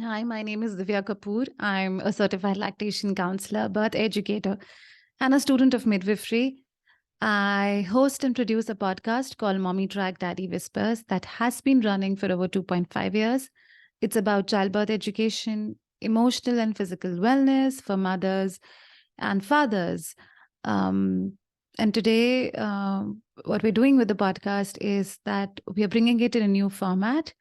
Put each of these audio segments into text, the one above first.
Hi, my name is Divya Kapoor. I'm a certified lactation counselor, birth educator, and a student of midwifery. I host and produce a podcast called Mommy Track Daddy Whispers that has been running for over 2.5 years. It's about childbirth education, emotional and physical wellness for mothers and fathers. Um, and today, what we're doing with the podcast is that we are bringing it in a new format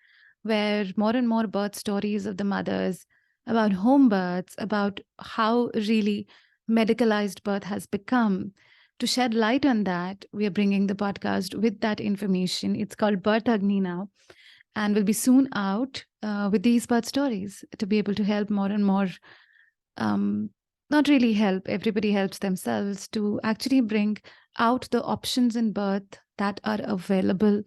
where more and more birth stories of the mothers about home births, about how really medicalized birth has become. To shed light on that, we are bringing the podcast with that information. It's called Birth Agni now, and will be soon out with these birth stories to be able to help more and more. Um, Not really help, everybody helps themselves to actually bring out the options in birth that are available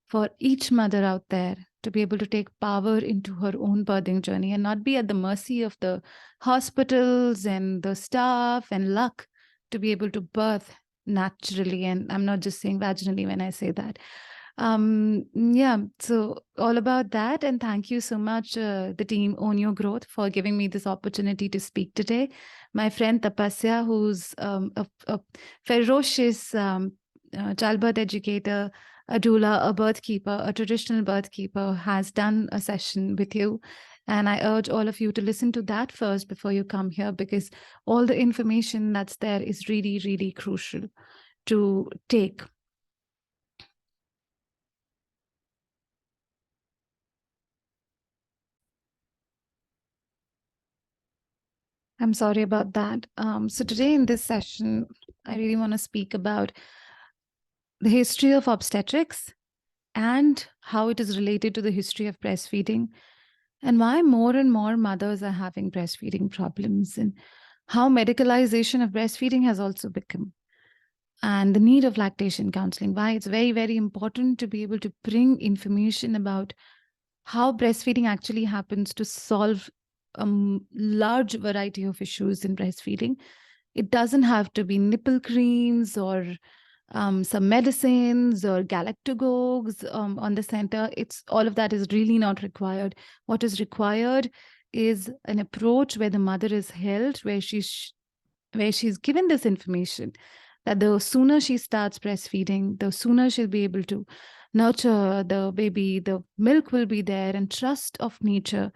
for each mother out there to be able to take power into her own birthing journey and not be at the mercy of the hospitals and the staff and luck to be able to birth naturally. And I'm not just saying vaginally when I say that. Yeah, so all about that. And thank you so much, the team Own Your Growth, for giving me this opportunity to speak today. My friend Tapasya, who's a ferocious childbirth educator, a doula, a birth keeper, a traditional birth keeper, has done a session with you. And I urge all of you to listen to that first before you come here, because all the information that's there is really, really crucial to take. I'm sorry about that. So today in this session, I really want to speak about the history of obstetrics and how it is related to the history of breastfeeding, and why more and more mothers are having breastfeeding problems, and how medicalization of breastfeeding has also become, and the need of lactation counseling, why it's very, very important to be able to bring information about how breastfeeding actually happens to solve a large variety of issues in breastfeeding. It doesn't have to be nipple creams or some medicines or galactagogues on the center. It's all of that is really not required. What is required is an approach where the mother is held, where she's given this information that the sooner she starts breastfeeding, the sooner she'll be able to nurture the baby, the milk will be there, and trust of nature.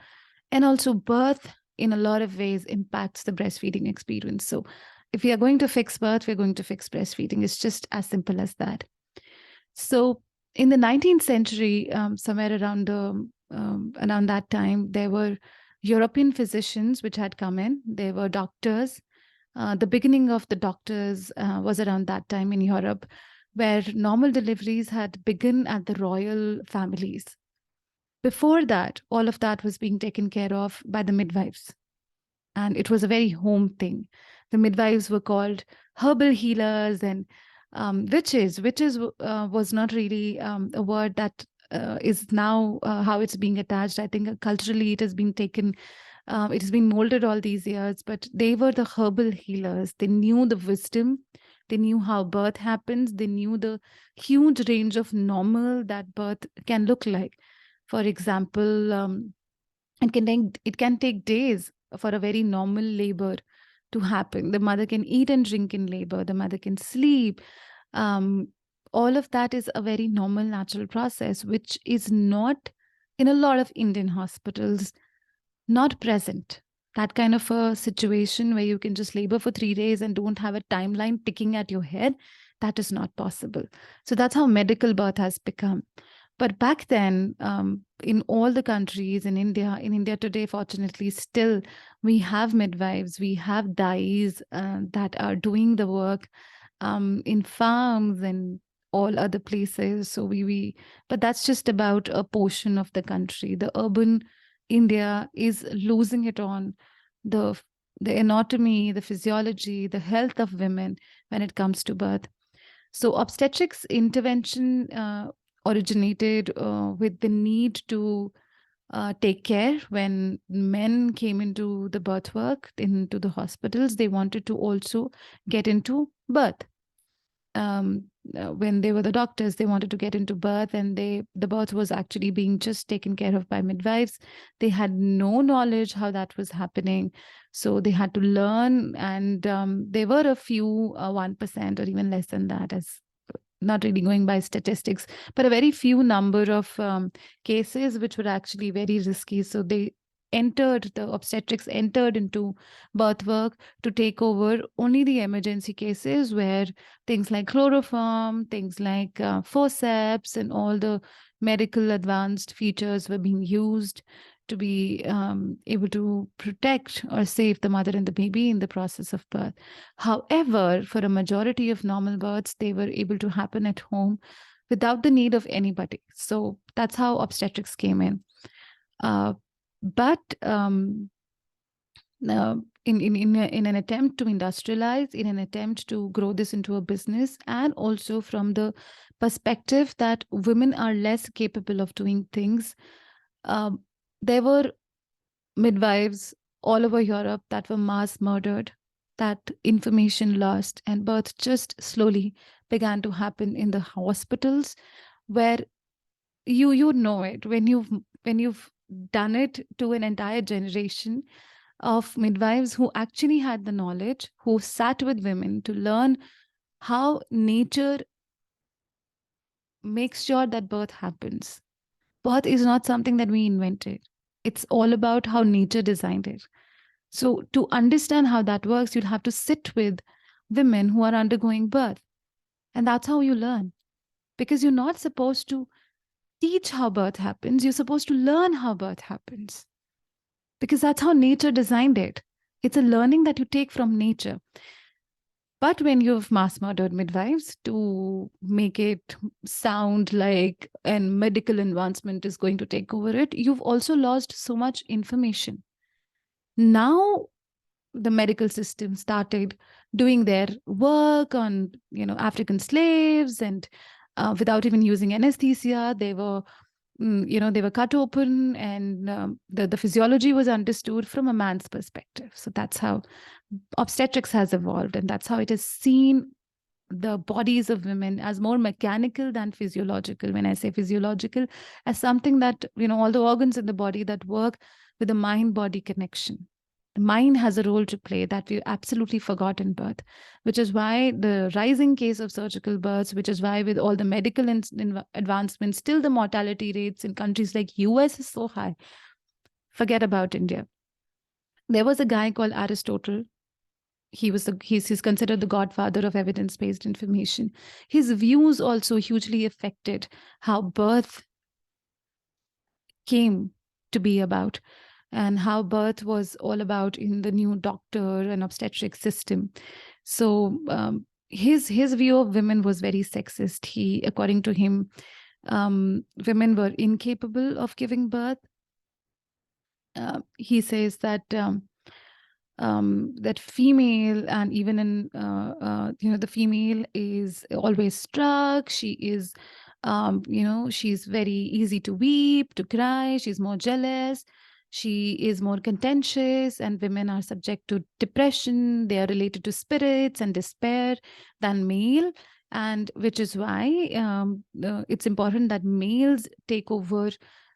And also, birth in a lot of ways impacts the breastfeeding experience. So, if we are going to fix birth, we're going to fix breastfeeding. It's just as simple as that. So, in the 19th century, somewhere around that time, there were European physicians which had come in. There were doctors. The beginning of the doctors was around that time in Europe, where normal deliveries had begun at the royal families. Before that, all of that was being taken care of by the midwives. And it was a very home thing. The midwives were called herbal healers and witches. Witches was not really a word that is now how it's being attached. I think culturally it has been taken, it has been molded all these years, but they were the herbal healers. They knew the wisdom. They knew how birth happens. They knew the huge range of normal that birth can look like. For example, it can take days for a very normal labor to happen. The mother can eat and drink in labor. The mother can sleep. Um, all of that is a very normal, natural process, which is not in a lot of Indian hospitals not present. That kind of a situation where you can just labor for 3 days and don't have a timeline ticking at your head, that is not possible. So that's how medical birth has become. But back then, in all the countries in India today, fortunately, still we have midwives, we have dais that are doing the work in farms and all other places. So but that's just about a portion of the country. The urban India is losing it on the the anatomy, the physiology, the health of women when it comes to birth. So obstetrics intervention originated with the need to take care when men came into the birth work, into the hospitals. They wanted to also get into birth. when they were the doctors, they wanted to get into birth, and the birth was actually being just taken care of by midwives. They had no knowledge how that was happening, so they had to learn. And there were a few 1% or even less than that, as not really going by statistics, but a very few number of cases which were actually very risky. So the obstetrics entered into birth work to take over only the emergency cases where things like chloroform, things like forceps, and all the medical advanced features were being used to be able to protect or save the mother and the baby in the process of birth. However, for a majority of normal births, they were able to happen at home without the need of anybody. So that's how obstetrics came in. But in an attempt to industrialize, in an attempt to grow this into a business, and also from the perspective that women are less capable of doing things, there were midwives all over Europe that were mass murdered, that information lost, and birth just slowly began to happen in the hospitals, where you know it when you've done it to an entire generation of midwives who actually had the knowledge, who sat with women to learn how nature makes sure that birth happens. Birth is not something that we invented. It's all about how nature designed it. So to understand how that works, you'll have to sit with women who are undergoing birth. And that's how you learn. Because you're not supposed to teach how birth happens, you're supposed to learn how birth happens. Because that's how nature designed it. It's a learning that you take from nature. But when you've mass murdered midwives to make it sound like a medical advancement is going to take over it, you've also lost so much information. Now the medical system started doing their work on, African slaves, and without even using anesthesia, they were they were cut open, and the physiology was understood from a man's perspective. So that's how obstetrics has evolved, and that's how it has seen the bodies of women as more mechanical than physiological. When I say physiological, as something that, all the organs in the body that work with the mind-body connection. The mind has a role to play that we absolutely forgot in birth, which is why the rising case of surgical births, which is why with all the medical advancements, still the mortality rates in countries like US is so high. Forget about India. There was a guy called Aristotle. He's considered the godfather of evidence-based information. His views also hugely affected how birth came to be about, and how birth was all about in the new doctor and obstetric system. So his view of women was very sexist. According to him, women were incapable of giving birth. He says that that female, and even in the female is always struck. She is she's very easy to weep, to cry. She's more jealous. She is more contentious, and women are subject to depression. They are related to spirits and despair than male, and which is why it's important that males take over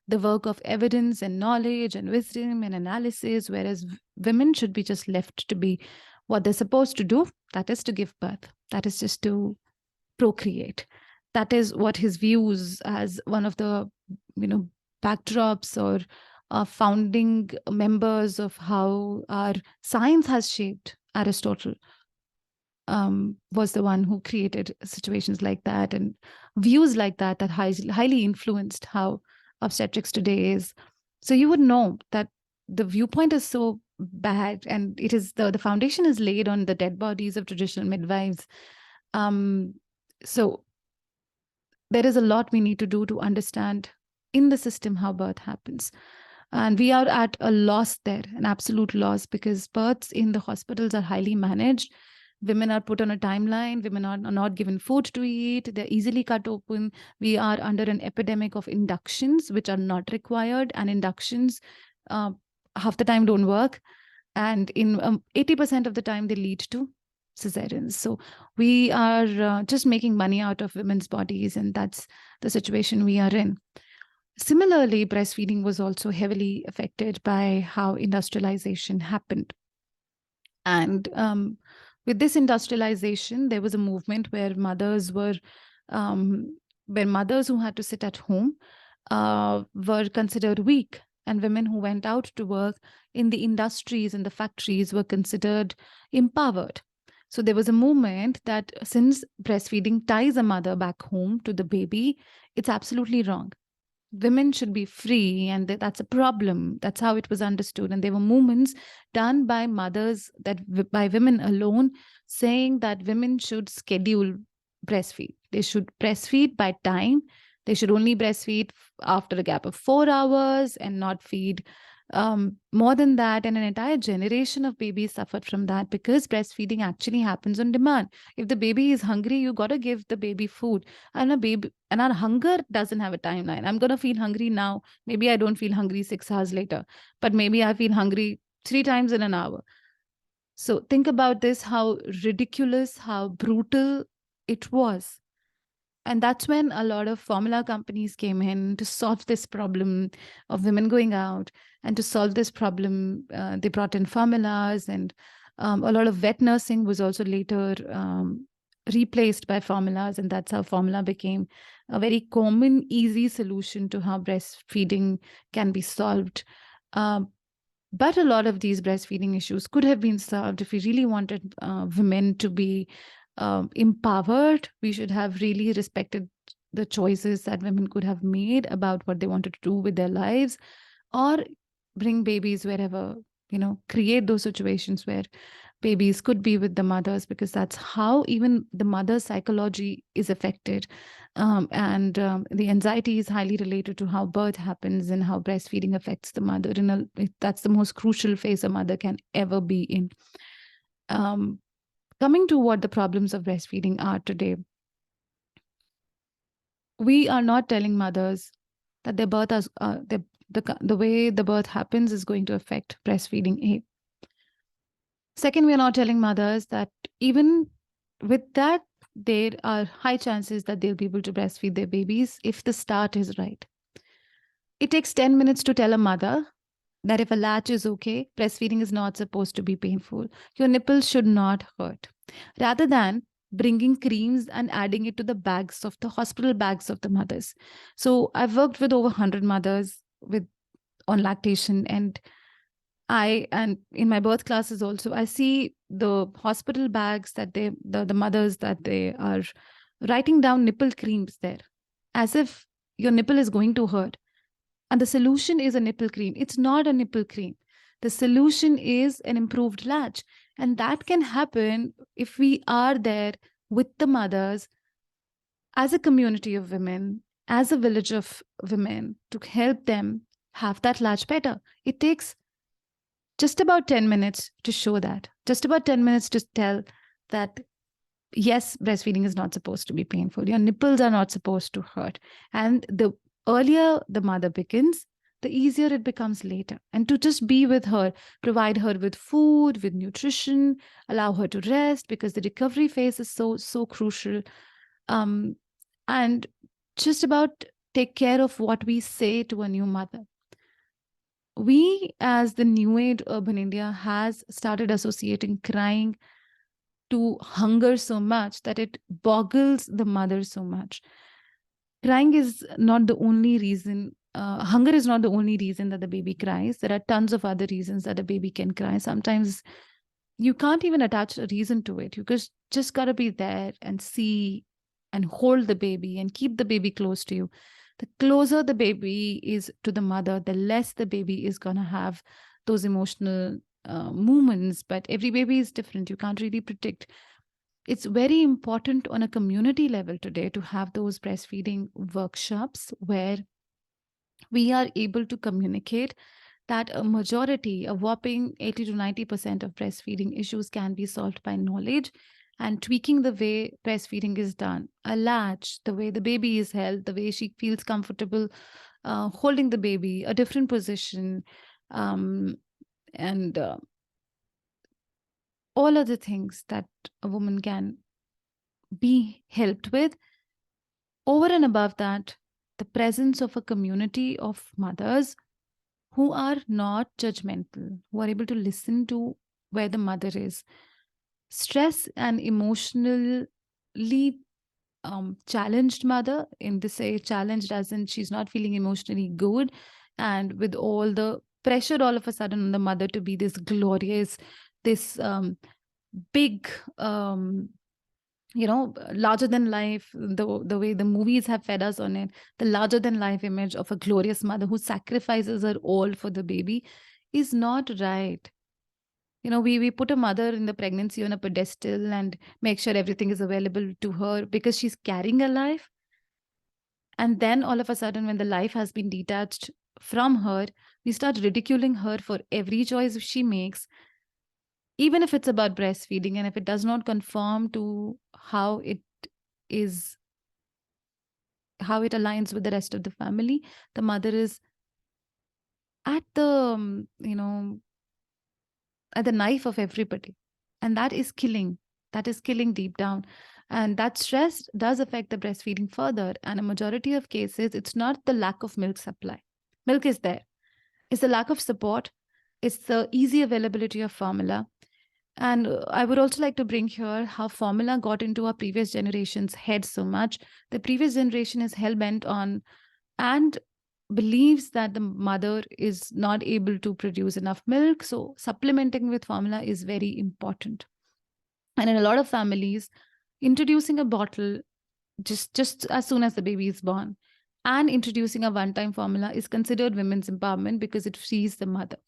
the work of evidence and knowledge and wisdom and analysis, whereas women should be just left to be what they're supposed to do. That is to give birth. That is just to procreate. That is what his views as one of the, backdrops or founding members of how our science has shaped Aristotle. Was the one who created situations like that and views like that highly influenced how obstetrics today is. So you would know that the viewpoint is so bad, and it is the foundation is laid on the dead bodies of traditional midwives. So there is a lot we need to do to understand in the system how birth happens. And we are at a loss there, an absolute loss, because births in the hospitals are highly managed. Women are put on a timeline. Women are not given food to eat. They're easily cut open. We are under an epidemic of inductions, which are not required. And inductions, half the time, don't work. And in 80% of the time, they lead to cesareans. So we are just making money out of women's bodies, and that's the situation we are in. Similarly, breastfeeding was also heavily affected by how industrialization happened. And with this industrialization, there was a movement where mothers who had to sit at home were considered weak, and women who went out to work in the industries and the factories were considered empowered. So there was a movement that since breastfeeding ties a mother back home to the baby, it's absolutely wrong. Women should be free, and that's a problem. That's how it was understood. And there were movements done by mothers, by women alone, saying that women should schedule breastfeed. They should breastfeed by time. They should only breastfeed after a gap of 4 hours and not feed more than that. And an entire generation of babies suffered from that, because breastfeeding actually happens on demand. If the baby is hungry, you got to give the baby food. And our hunger doesn't have a timeline. I'm going to feel hungry now. Maybe I don't feel hungry 6 hours later, but maybe I feel hungry 3 times in an hour. So think about this, how ridiculous, how brutal it was. And that's when a lot of formula companies came in to solve this problem of women going out. And to solve this problem, they brought in formulas, and a lot of wet nursing was also later replaced by formulas. And that's how formula became a very common, easy solution to how breastfeeding can be solved. But a lot of these breastfeeding issues could have been solved if we really wanted women to be empowered. We should have really respected the choices that women could have made about what they wanted to do with their lives, or bring babies wherever, create those situations where babies could be with the mothers, because that's how even the mother's psychology is affected. And the anxiety is highly related to how birth happens and how breastfeeding affects the mother. That's the most crucial phase a mother can ever be in. Coming to what the problems of breastfeeding are today, we are not telling mothers that their birth is, the way the birth happens is going to affect breastfeeding. A. Second, we are not telling mothers that even with that, there are high chances that they'll be able to breastfeed their babies if the start is right. It takes 10 minutes to tell a mother that if a latch is okay, breastfeeding is not supposed to be painful. Your nipples should not hurt. Rather than bringing creams and adding it to the bags of the hospital bags of the mothers. So I've worked with over 100 mothers on lactation, and in my birth classes also, I see the hospital bags that the mothers, that they are writing down nipple creams there, as if your nipple is going to hurt. And the solution is a nipple cream. It's not a nipple cream. The solution is an improved latch. And that can happen if we are there with the mothers as a community of women, as a village of women, to help them have that latch better. It takes just about 10 minutes to show that, just about 10 minutes to tell that, yes, breastfeeding is not supposed to be painful. Your nipples are not supposed to hurt. And the earlier the mother begins, the easier it becomes later. And to just be with her, provide her with food, with nutrition, allow her to rest, because the recovery phase is so crucial. And just about take care of what we say to a new mother. We, as the new age urban India, has started associating crying to hunger so much that it boggles the mother so much. Crying is not the only reason. Hunger is not the only reason that the baby cries. There are tons of other reasons that a baby can cry. Sometimes you can't even attach a reason to it. You just got to be there and see and hold the baby and keep the baby close to you. The closer the baby is to the mother, the less the baby is going to have those emotional moments. But every baby is different. You can't really predict. It's very important on a community level today to have those breastfeeding workshops where we are able to communicate that a majority, a whopping 80 to 90% of breastfeeding issues can be solved by knowledge and tweaking the way breastfeeding is done. A latch, the way the baby is held, the way she feels comfortable holding the baby, a different position, and all other things that a woman can be helped with. Over and above that, the presence of a community of mothers who are not judgmental, who are able to listen to where the mother is. Stress and emotionally challenged mother, in this say challenged as in she's not feeling emotionally good, and with all the pressure all of a sudden on the mother to be this glorious, this big, larger than life, the way the movies have fed us on it, the larger than life image of a glorious mother who sacrifices her all for the baby is not right. We put a mother in the pregnancy on a pedestal and make sure everything is available to her because she's carrying a life. And then all of a sudden, when the life has been detached from her, we start ridiculing her for every choice she makes, even if it's about breastfeeding, and if it does not conform to is how it aligns with the rest of the family. The mother is at the at the knife of everybody, and that is killing deep down. And that stress does affect the breastfeeding further, and a majority of cases it's not the lack of milk supply. Milk is there. It's the lack of support. It's the easy availability of formula. And I would also like to bring here how formula got into our previous generation's head so much. The previous generation is hell bent on and believes that the mother is not able to produce enough milk. So supplementing with formula is very important. And in a lot of families, introducing a bottle just as soon as the baby is born and introducing a one-time formula is considered women's empowerment because it frees the mother.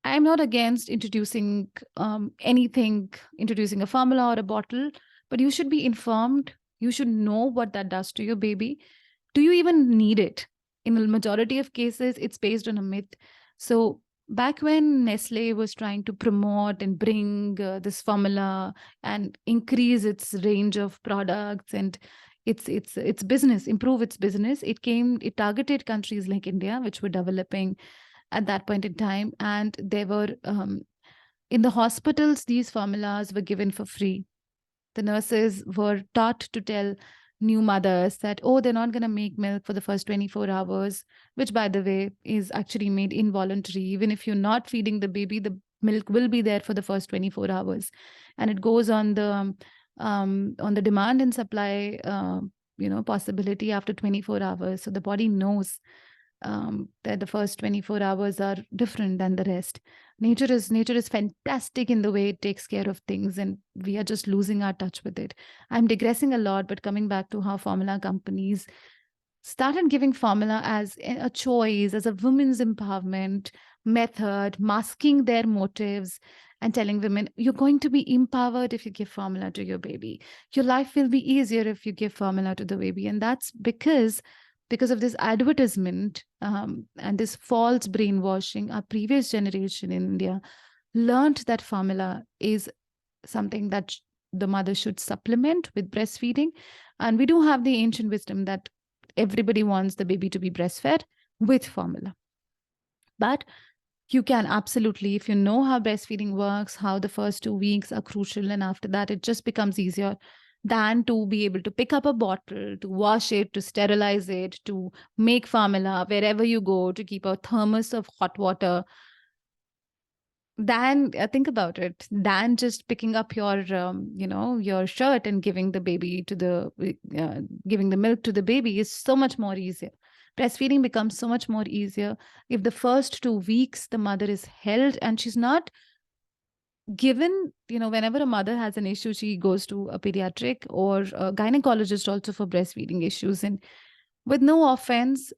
I'm not against introducing anything, introducing a formula or a bottle, but you should be informed. You should know what that does to your baby. Do you even need it? In the majority of cases, it's based on a myth. So back when Nestle was trying to promote and bring this formula and increase its range of products and its business, improve its business, it targeted countries like India, which were developing at that point in time, and they were in the hospitals, these formulas were given for free. The nurses were taught to tell new mothers that, oh, they're not going to make milk for the first 24 hours, which, by the way, is actually made involuntary. Even if you're not feeding the baby, the milk will be there for the first 24 hours. And it goes on the demand and supply, possibility after 24 hours. So the body knows that the first 24 hours are different than the rest. Nature is fantastic in the way it takes care of things, and we are just losing our touch with it. I'm digressing a lot, but coming back to how formula companies started giving formula as a choice, as a women's empowerment method, masking their motives and telling women, you're going to be empowered if you give formula to your baby. Your life will be easier if you give formula to the baby. And that's because of this advertisement and this false brainwashing. Our previous generation in India learned that formula is something that the mother should supplement with breastfeeding. And we do have the ancient wisdom that everybody wants the baby to be breastfed with formula. But you can absolutely, if you know how breastfeeding works, how the first 2 weeks are crucial, and after that, it just becomes easier than to be able to pick up a bottle, to wash it, to sterilize it, to make formula wherever you go, to keep a thermos of hot water. Than think about it, than just picking up your shirt and giving the baby to giving the milk to the baby is so much more easier. Breastfeeding becomes so much more easier if the first 2 weeks the mother is held and she's not given, whenever a mother has an issue, she goes to a pediatric or a gynecologist also for breastfeeding issues. And with no offense,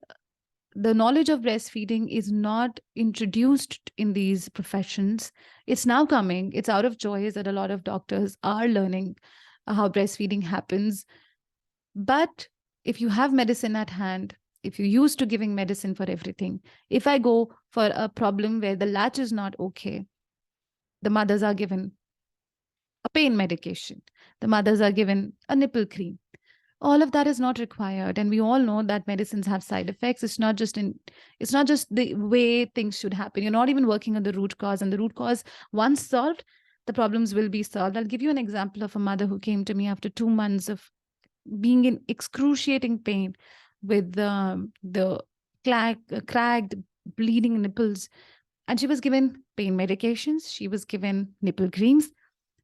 the knowledge of breastfeeding is not introduced in these professions. It's now coming. It's out of choice that a lot of doctors are learning how breastfeeding happens. But if you have medicine at hand, if you're used to giving medicine for everything, if I go for a problem where the latch is not okay, the mothers are given a pain medication. The mothers are given a nipple cream. All of that is not required, and we all know that medicines have side effects. It's not just the way things should happen. You're not even working on the root cause, and the root cause, once solved, the problems will be solved. I'll give you an example of a mother who came to me after 2 months of being in excruciating pain with the cracked, bleeding nipples. And she was given pain medications, she was given nipple creams,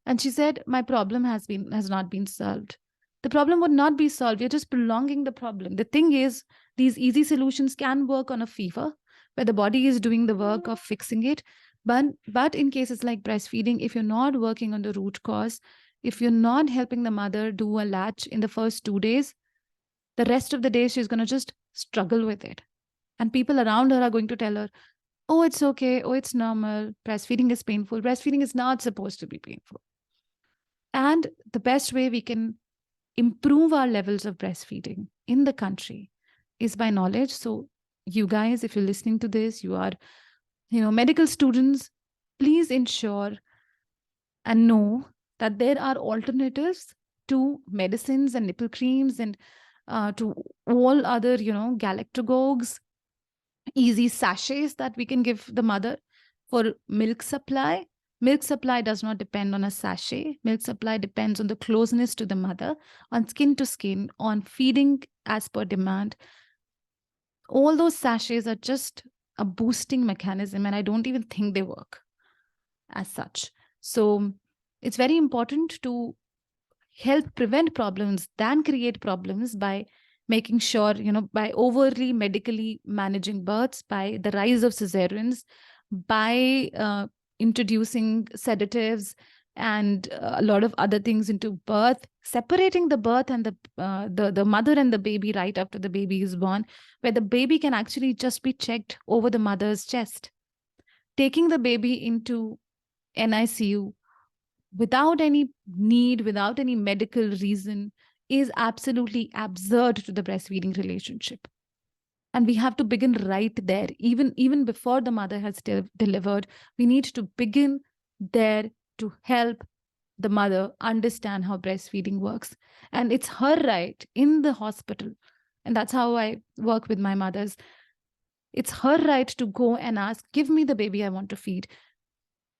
and she said, my problem has not been solved. The problem would not be solved. You're just prolonging the problem. The thing is, these easy solutions can work on a fever where the body is doing the work of fixing it. But in cases like breastfeeding, if you're not working on the root cause, if you're not helping the mother do a latch in the first 2 days, the rest of the day she's going to just struggle with it. And people around her are going to tell her, oh, it's okay. Oh, it's normal. Breastfeeding is painful. Breastfeeding is not supposed to be painful. And the best way we can improve our levels of breastfeeding in the country is by knowledge. So, you guys, if you're listening to this, you are, medical students, please ensure and know that there are alternatives to medicines and nipple creams and to all other, galactagogues, easy sachets that we can give the mother for milk supply. Milk supply does not depend on a sachet. Milk supply depends on the closeness to the mother, on skin to skin, on feeding as per demand. All those sachets are just a boosting mechanism, and I don't even think they work as such. So it's very important to help prevent problems than create problems by making sure, by overly medically managing births, by the rise of cesareans, by introducing sedatives and a lot of other things into birth, separating the birth and the mother and the baby right after the baby is born, where the baby can actually just be checked over the mother's chest. Taking the baby into NICU without any need, without any medical reason, is absolutely absurd to the breastfeeding relationship. And we have to begin right there. Even before the mother has delivered, we need to begin there to help the mother understand how breastfeeding works. And it's her right in the hospital. And that's how I work with my mothers. It's her right to go and ask, give me the baby I want to feed.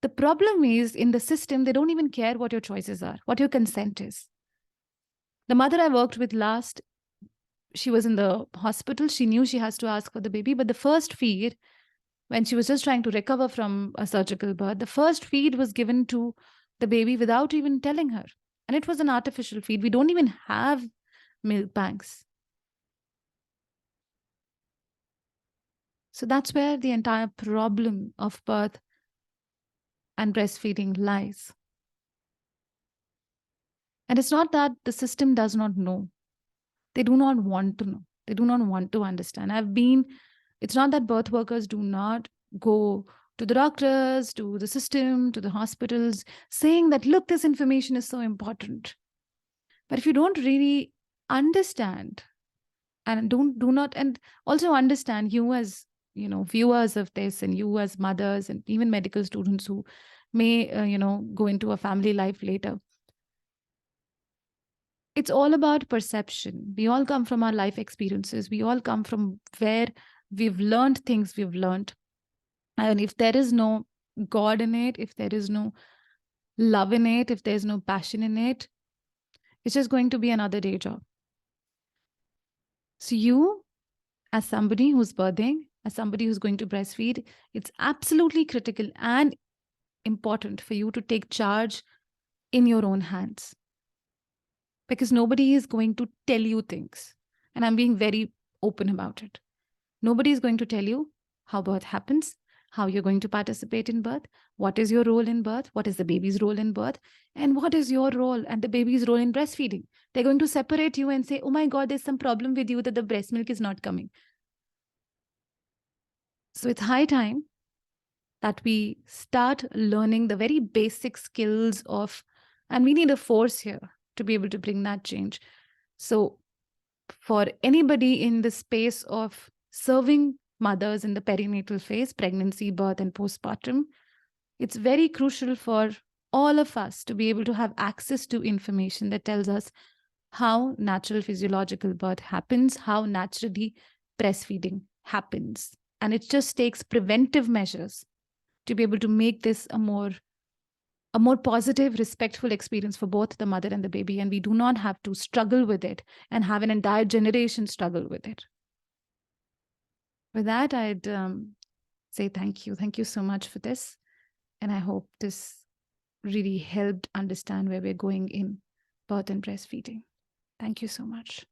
The problem is in the system, they don't even care what your choices are, what your consent is. The mother I worked with last, she was in the hospital. She knew she has to ask for the baby. But the first feed, when she was just trying to recover from a surgical birth, the first feed was given to the baby without even telling her. And it was an artificial feed. We don't even have milk banks. So that's where the entire problem of birth and breastfeeding lies. And it's not that the system does not know. They do not want to know. They do not want to understand. It's not that birth workers do not go to the doctors, to the system, to the hospitals, saying that, look, this information is so important. But if you don't really understand and do not, and also understand, you as, viewers of this, and you as mothers and even medical students who may, go into a family life later, it's all about perception. We all come from our life experiences. We all come from where we've learned things we've learned. And if there is no God in it, if there is no love in it, if there's no passion in it, it's just going to be another day job. So you, as somebody who's birthing, as somebody who's going to breastfeed, it's absolutely critical and important for you to take charge in your own hands. Because nobody is going to tell you things. And I'm being very open about it. Nobody is going to tell you how birth happens, how you're going to participate in birth, what is your role in birth, what is the baby's role in birth, and what is your role and the baby's role in breastfeeding. They're going to separate you and say, oh my God, there's some problem with you that the breast milk is not coming. So it's high time that we start learning the very basic skills of, and we need a force here to be able to bring that change. So for anybody in the space of serving mothers in the perinatal phase, pregnancy, birth, and postpartum, it's very crucial for all of us to be able to have access to information that tells us how natural physiological birth happens, how naturally breastfeeding happens. And it just takes preventive measures to be able to make this a more positive, respectful experience for both the mother and the baby. And we do not have to struggle with it and have an entire generation struggle with it. With that, I'd say thank you. Thank you so much for this. And I hope this really helped understand where we're going in birth and breastfeeding. Thank you so much.